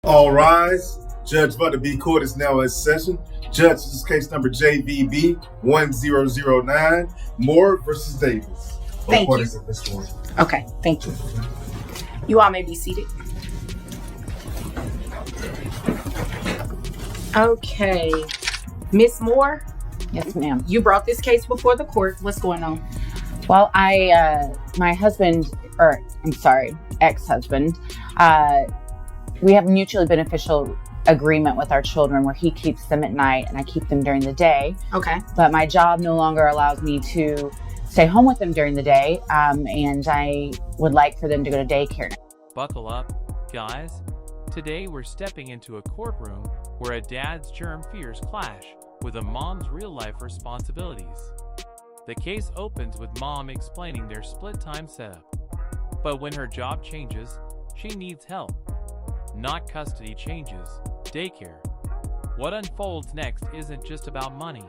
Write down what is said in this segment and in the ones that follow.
All rise. Judge Butterby Court is now in session. Judge, this is case number JVB 1009, Moore versus Davis. Thank you. Okay, thank you. You all may be seated. Okay. Miss Moore? Yes, ma'am. You brought this case before the court. What's going on? Well, my husband, ex-husband, we have a mutually beneficial agreement with our children where he keeps them at night and I keep them during the day. Okay. But my job no longer allows me to stay home with them during the day, and I would like for them to go to daycare. Buckle up, guys. Today we're stepping into a courtroom where a dad's germ fears clash with a mom's real-life responsibilities. The case opens with mom explaining their split-time setup. But when her job changes, she needs help. Not custody changes, daycare. What unfolds next isn't just about money.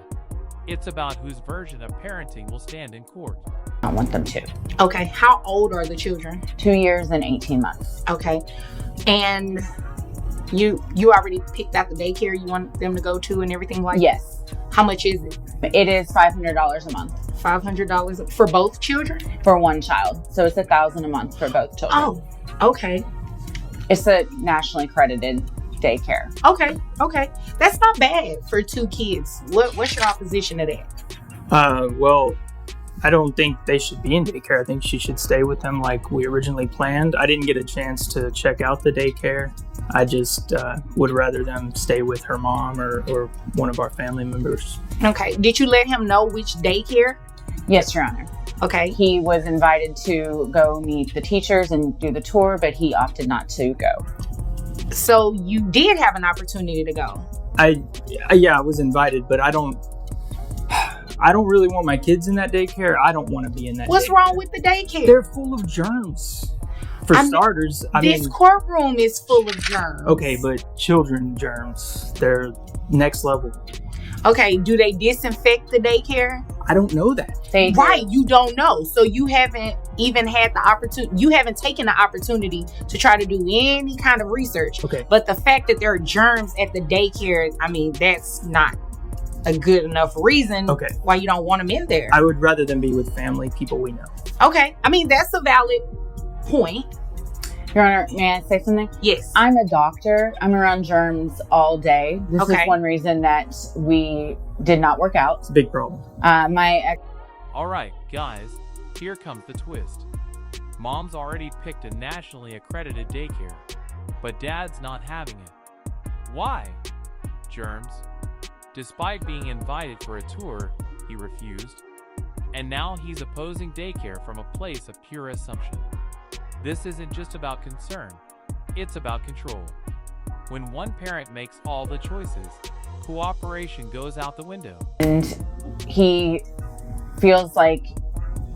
It's about whose version of parenting will stand in court. I want them to. Okay. How old are the children? 2 years and 18 months. Okay. And you already picked out the daycare you want them to go to and everything like that? Yes. How much is it? It is $500 a month. $500 for both children? For one child. So it's $1,000 a month for both children. Oh, okay. It's a nationally accredited daycare. Okay. That's not bad for 2 kids. What's your opposition to that? Well, I don't think they should be in daycare. I think she should stay with them like we originally planned. I didn't get a chance to check out the daycare. I just would rather them stay with her mom or one of our family members. Okay. Did you let him know which daycare? Yes, Your Honor. Okay. He was invited to go meet the teachers and do the tour, but he opted not to go. So you did have an opportunity to go? I was invited, but I don't really want my kids in that daycare. I don't want to be in that What's daycare. wrong with the daycare? They're full of germs. For starters, this courtroom is full of germs. Okay, but children germs, they're next level. Okay, do they disinfect the daycare? I don't know that. Right, you don't know. So you haven't even had the opportunity, you haven't taken the opportunity to try to do any kind of research. Okay. But the fact that there are germs at the daycare, I mean, that's not a good enough reason why you don't want them in there. I would rather them be with family, people we know. Okay, I mean, that's a valid point. Your Honor, may I say something? Yes. I'm a doctor. I'm around germs all day. This is one reason that we did not work out. It's a big problem. All right, guys, here comes the twist. Mom's already picked a nationally accredited daycare, but Dad's not having it. Why? Germs. Despite being invited for a tour, he refused. And now he's opposing daycare from a place of pure assumption. This isn't just about concern, it's about control. When one parent makes all the choices, cooperation goes out the window. And he feels like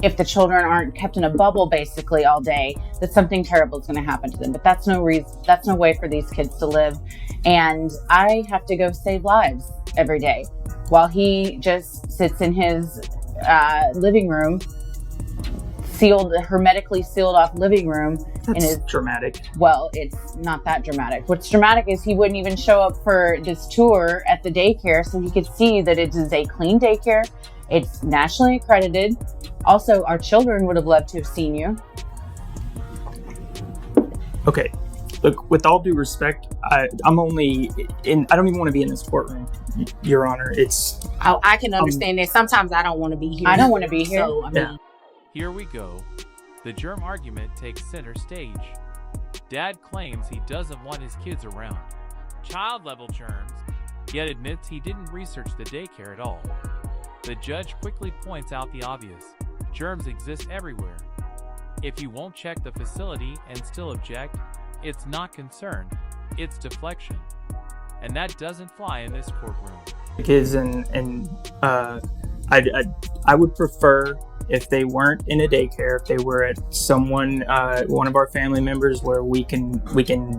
if the children aren't kept in a bubble basically all day, that something terrible is going to happen to them. But that's no way for these kids to live. And I have to go save lives every day while he just sits in his living room, hermetically sealed off living room. That's dramatic. Well, it's not that dramatic. What's dramatic is he wouldn't even show up for this tour at the daycare so he could see that it is a clean daycare. It's nationally accredited. Also, our children would have loved to have seen you. Okay. Look, with all due respect, I don't even want to be in this courtroom, Your Honor. I can understand that. Sometimes I don't want to be here. I don't want to be here. So, I mean, Here we go. The germ argument takes center stage. Dad claims he doesn't want his kids around. Child-level germs, yet admits he didn't research the daycare at all. The judge quickly points out the obvious. Germs exist everywhere. If you won't check the facility and still object, it's not concern, it's deflection. And that doesn't fly in this courtroom. Kids I would prefer if they weren't in a daycare, if they were at one of our family members where we can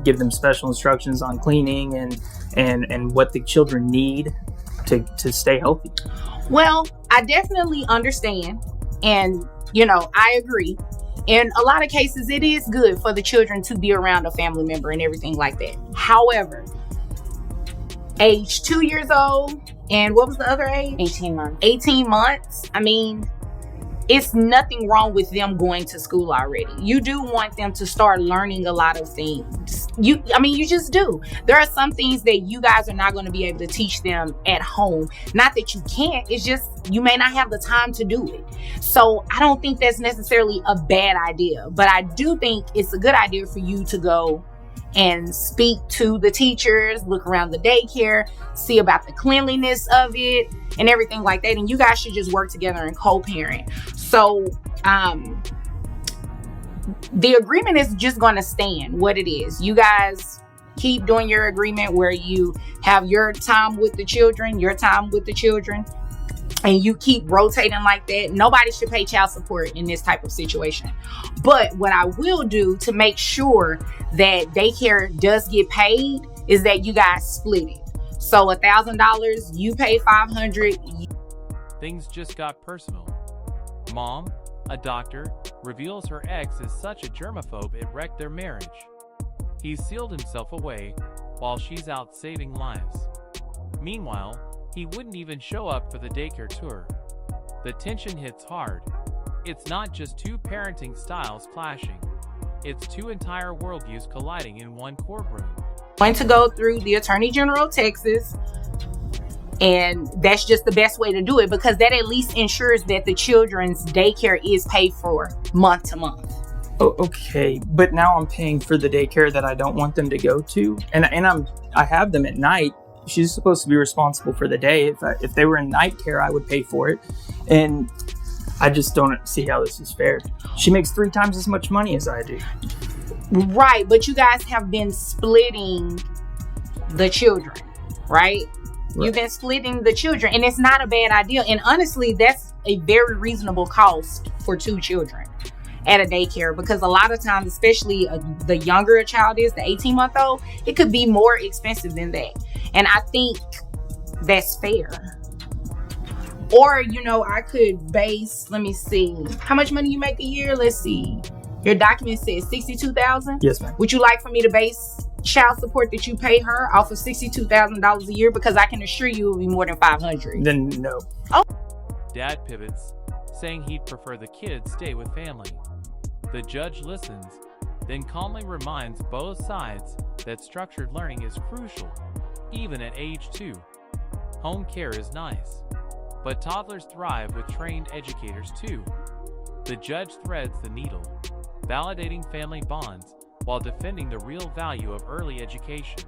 give them special instructions on cleaning and what the children need to stay healthy. Well, I definitely understand. And, I agree. In a lot of cases, it is good for the children to be around a family member and everything like that. However, age 2 years old, and what was the other age? 18 months. 18 months. I mean, it's nothing wrong with them going to school already. You do want them to start learning a lot of things. You just do. There are some things that you guys are not going to be able to teach them at home. Not that you can't, it's just you may not have the time to do it. So I don't think that's necessarily a bad idea, but I do think it's a good idea for you to go and speak to the teachers, look around the daycare, see about the cleanliness of it and everything like that. And you guys should just work together and co-parent. So the agreement is just going to stand what it is. You guys keep doing your agreement where you have your time with the children, and you keep rotating like that. Nobody should pay child support in this type of situation. But what I will do to make sure that daycare does get paid is that you guys split it. So $1,000, you pay $500. Things just got personal. Mom, a doctor, reveals her ex is such a germaphobe it wrecked their marriage. He's sealed himself away while she's out saving lives. Meanwhile, he wouldn't even show up for the daycare tour. The tension hits hard. It's not just two parenting styles clashing. It's two entire worldviews colliding in one courtroom. Going to go through the Attorney General of Texas, and that's just the best way to do it, because that at least ensures that the children's daycare is paid for month to month. Oh, okay, but now I'm paying for the daycare that I don't want them to go to, and I have them at night. She's supposed to be responsible for the day. If they were in night care, I would pay for it, and I just don't see how this is fair. She makes 3 times as much money as I do. Right, but you guys have been splitting the children, right? You've been splitting the children, and it's not a bad idea. And honestly, that's a very reasonable cost for 2 children at a daycare, because a lot of times, especially the younger a child is, the 18-month-old, it could be more expensive than that. And I think that's fair. Or, I could base, let me see, how much money you make a year? Let's see. Your document says $62,000. Yes, ma'am. Would you like for me to base child support that you pay her off of $62,000 a year? Because I can assure you it will be more than $500. Then no. Oh. Dad pivots, saying he'd prefer the kids stay with family. The judge listens, then calmly reminds both sides that structured learning is crucial, even at age 2. Home care is nice, but toddlers thrive with trained educators too. The judge threads the needle, validating family bonds while defending the real value of early education.